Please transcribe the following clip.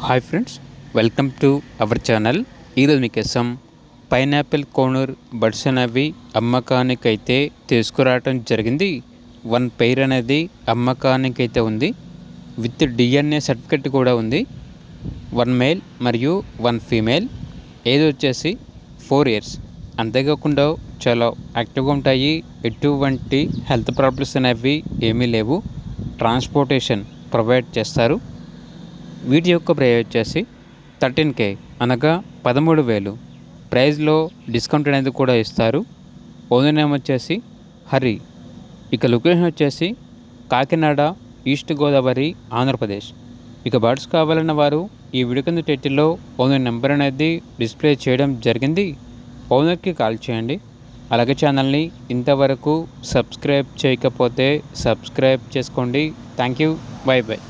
Hi friends, welcome to our channel. ఈరోజు మీకోసం pineapple conure buds అనేవి అమ్మకానికైతే తీసుకురావటం జరిగింది. 1 పెయిర్ అనేది అమ్మకానికైతే ఉంది. విత్ DNA సర్టిఫికెట్ కూడా ఉంది. 1 మేల్ మరియు 1 ఫీమేల్. ఏజ్ వచ్చేసి 4 ఇయర్స్. అంతేకాకుండా చాలా యాక్టివ్గా ఉంటాయి. ఎటువంటి హెల్త్ ప్రాబ్లమ్స్ అనేవి ఏమీ లేవు. ట్రాన్స్పోర్టేషన్ ప్రొవైడ్ చేస్తారు. వీటి యొక్క ప్రైస్ వచ్చేసి 13K అనగా 13,000. ప్రైస్లో డిస్కౌంట్ అనేది కూడా ఇస్తారు. ఓనర్ నేమ్ వచ్చేసి హరి. ఇక లొకేషన్ వచ్చేసి కాకినాడ, ఈస్ట్ గోదావరి, ఆంధ్రప్రదేశ్. ఇక బర్డ్స్ కావాలన్న వారు ఈ వీడియో కింద టైటిల్లో ఓనర్ నెంబర్ అనేది డిస్ప్లే చేయడం జరిగింది. ఓనర్కి కాల్ చేయండి. అలాగే ఛానల్ని ఇంతవరకు సబ్స్క్రైబ్ చేయకపోతే సబ్స్క్రైబ్ చేసుకోండి. Thank you. By by.